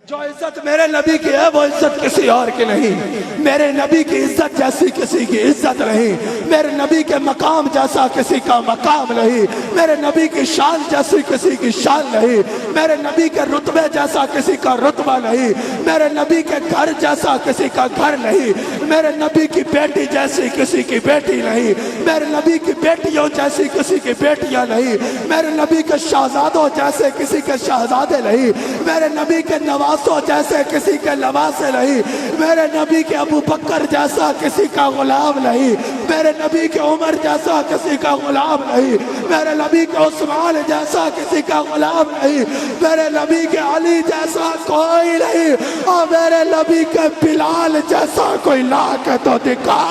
جو عزت میرے نبی کی ہے وہ عزت کسی اور کی نہیں. میرے نبی کی عزت جیسی کسی کی عزت نہیں. میرے نبی کے مقام جیسا کسی کا مقام نہیں. میرے نبی کی شان جیسی کسی کی شان نہیں. میرے نبی کے رتبے جیسا کسی کا رتبہ نہیں. میرے نبی کے گھر جیسا کسی کا گھر نہیں. میرے نبی کی بیٹی جیسی کسی کی بیٹی نہیں. میرے نبی کی بیٹیوں جیسی کسی کی بیٹیاں نہیں. میرے نبی کے شہزادوں جیسے کسی کے شہزادے نہیں. میرے نبی کے نواسوں جیسے کسی کے نواسے نہیں. میرے نبی کے ابو بکر جیسا کسی کا غلام نہیں. میرے نبی کے عمر جیسا کسی کا غلام نہیں. میرے نبی کے عثمان جیسا کسی کا غلام نہیں. میرے نبی کے علی جیسا کوئی نہیں. اور میرے نبی کے بلال جیسا کوئی لا کے تو دکھا.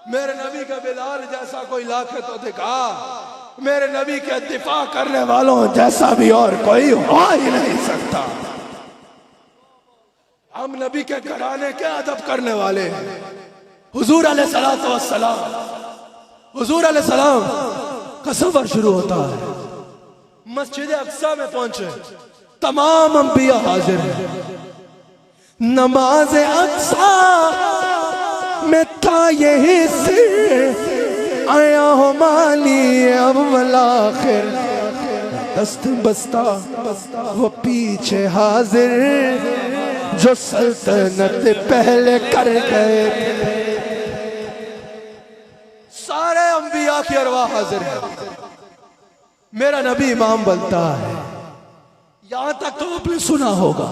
میرے نبی کے بلال جیسا کوئی لا کے تو دکھا. میرے نبی کے دفاع کرنے والوں جیسا بھی اور کوئی ہو ہی نہیں سکتا. ہم نبی کے گھرانے کے ادب کرنے والے ہیں. حضور علیہ السلام حضور علیہ السلام کا سفر شروع ہوتا ہے. مسجد اقصی میں پہنچے, تمام انبیاء حاضر ہیں. نماز اقصی میں تھا یہی سر, آیا ہو مالی اول آخر. دست بستہ وہ پیچھے حاضر, جو سلطنت پہلے کر گئے تھے. سارے انبیاء کی ارواح حاضر ہیں. میرا نبی امام بنتا ہے. یہاں تک تو آپ نے سنا ہوگا.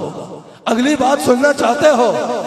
اگلی بات سننا چاہتے ہو؟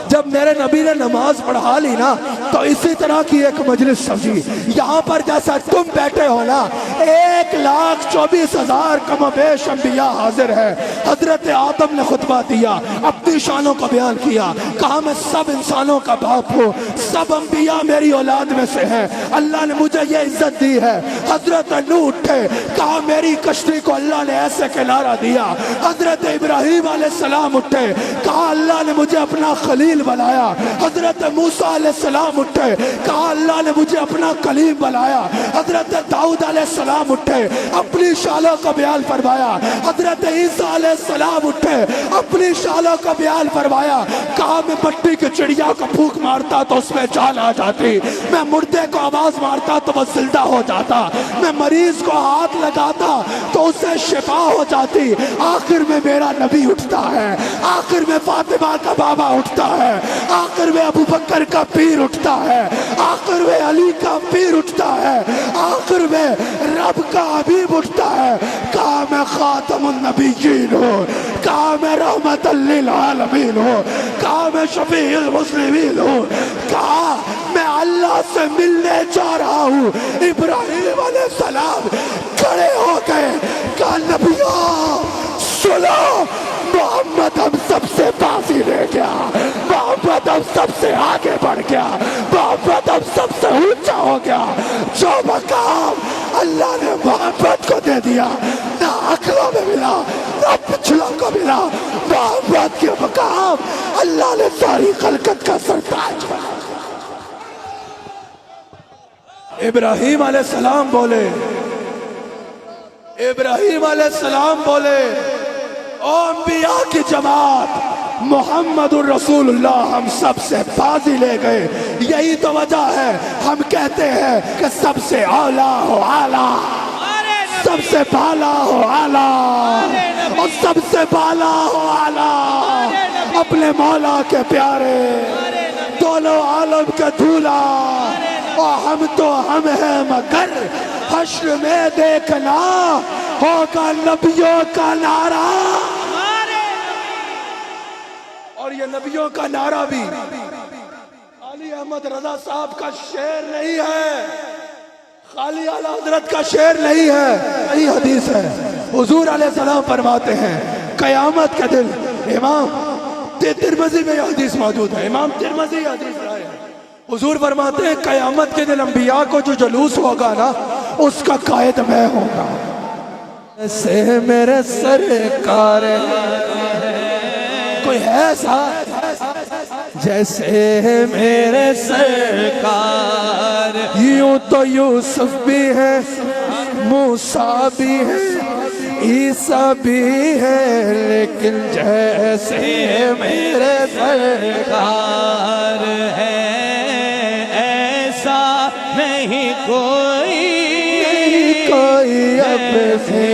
جب میرے نبی نے نماز پڑھا لی نا تو اسی طرح کی ایک مجلس سمجھی. یہاں پر جیسا تم بیٹھے ہو نا, 1,24,000 کم و بیش انبیاء حاضر ہے. حضرت آدم نے خطبہ دیا, اپنی شانوں کا بیان کیا, کہا میں سب انسانوں کا باپ ہوں, سب انبیاء میری اولاد میں سے ہیں, اللہ نے مجھے یہ عزت دی ہے. حضرت نوح اٹھے, کہا میری کشتی کو اللہ نے ایسے کنارہ دیا. حضرت ابراہیم علیہ السلام اٹھے, کہا اللہ نے مجھے اپنا خلیل بنایا. حضرت موسیٰ علیہ السلام اٹھے, کہا اللہ نے مجھے اپنا کلیم بنایا. حضرت داؤد علیہ السلام اٹھے, اپنی شانوں کا بیان فرمایا. حضرت عیسیٰ علیہ السلام اٹھے, اپنی شانوں کا بیان فرمایا. کہا میں مٹی کی چڑیا کو پھونک مارتا تو اس میں جان آ جاتی, میں مردے کو آواز مارتا تو وہ زندہ ہو جاتا, میں مریض کو ہاتھ لگاتا تو اسے شفا ہو جاتی. آخر میں میرا نبی اٹھتا ہے, آخر میں فاطمہ کا بابا اٹھتا ہے, آخر میں ابو بکر کا پیر اٹھتا ہے, آخر میں علی کا پیر اٹھتا ہے, آخر میں رب کا حبیب اٹھتا ہے. کہا میں خاتم النبیین ہوں, کہا میں رحمت للعالمین ہوں, کہا میں شفیع المسلمین ہوں, کہا میں اللہ سے ملنے جا رہا ہوں. ابراہیم علیہ السلام کھڑے ہو گئے, کہا نبیوں سنو, محمد ہم سب سے بازی لے گیا, محمد ہم سب سے آگے بڑھ گیا, محمد ہم سب سے اونچا ہو گیا. جو مقام اللہ نے محمد کو دے دیا, نہ عقلوں میں ملا نہ پچھلوں کو ملا. محمد کے مقام اللہ نے ساری خلقت کا سرتاج بنا. ابراہیم علیہ السلام بولے, ابراہیم علیہ السلام بولے, او انبیاء کی جماعت, محمد الرسول اللہ ہم سب سے بازی لے گئے. یہی تو وجہ ہے ہم کہتے ہیں کہ سب سے اولا ہو اعلیٰ, سب سے بالا ہو اعلیٰ, اور سب سے بالا ہو اعلیٰ. اپنے مولا کے پیارے, دونوں عالم کے دھولا, اور ہم تو ہم ہیں مگر حشر میں دیکھنا ہوگا نبیوں کا نعرہ. اور یہ نبیوں کا نعرہ بھی علی احمد رضا صاحب کا شعر نہیں ہے, خالی اعلیٰ حضرت کا شعر نہیں ہے, یہی حدیث ہے. حضور علیہ السلام فرماتے ہیں قیامت کے دن, امام ترمذی میں یہ حدیث موجود ہے, امام ترمذی یہ حدیث لائے ہیں. حضور فرماتے ہیں قیامت کے دن انبیاء کو جو جلوس ہوگا نا اس کا قائد میں ہوگا. ایسے میرے سرکار کوئی ہے ساتھ, جیسے میرے سرکار. یوں تو یوسف بھی ہے, موسیٰ بھی ہے, عیسیٰ بھی ہے لیکن جیسے میرے سرکار ہے ایسا نہیں کوئی اب سے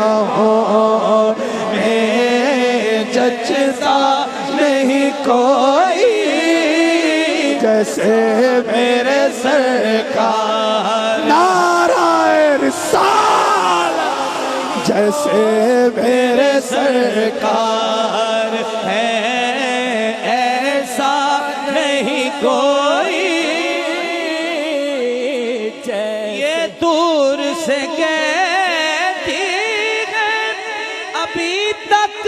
نگاہوں میں جچتا نہیں کوئی جیسے میرے سرکار نعرہ رسالت جیسے میرے سرکار ہے ایسا نہیں کوئی یہ دور سے کہتی ہے ابھی تک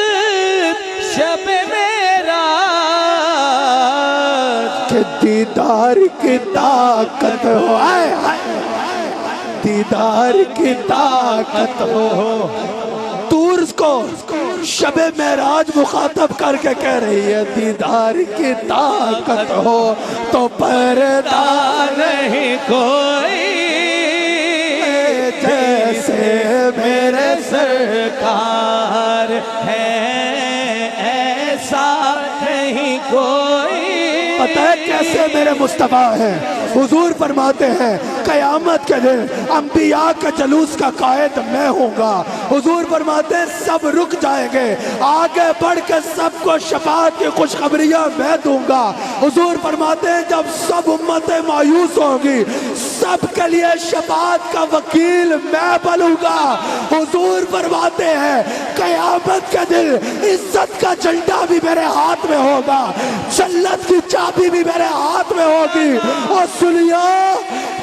شب میرا کہ دیدار کی طاقت ہو دیدار کی طاقت ہو تورس کو شب معراج مخاطب کر کے کہہ رہی ہے دیدار کی طاقت ہو تو پردہ نہیں کوئی جیسے میرے سرکار ہے ایسا نہیں کوئی پتہ ہے کیسے میرے مصطفیٰ ہیں حضور فرماتے ہیں قیامت کے دن انبیاء کے جلوس کا قائد میں ہوں گا حضور فرماتے ہیں سب رک جائیں گے آگے بڑھ کے سب کو شفاعت کی خوشخبریاں میں دوں گا حضور فرماتے ہیں جب سب امتیں مایوس ہوں گی سب کے لیے شفاعت کا وکیل میں بنوں گا حضور فرماتے ہیں قیامت کے دن عزت کا جھنڈا بھی میرے ہاتھ میں ہوگا جنت کی چابی بھی میرے ہاتھ میں ہوگی اور سنیو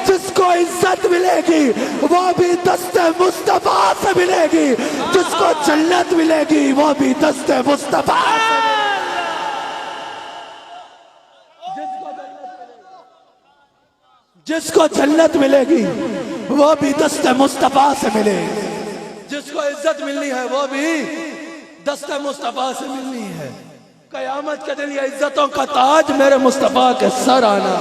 جس کو عزت ملے گی وہ بھی دست مصطفیٰ سے ملے گی جس کو جنت ملے گی وہ بھی دست مصطفیٰ سے جس کو جنت ملے گی وہ بھی دست مصطفیٰ سے ملے جس کو عزت ملنی ہے وہ بھی دست مصطفیٰ سے ملنی ہے قیامت کے دن یہ عزتوں کا تاج میرے مصطفیٰ کے سر آنا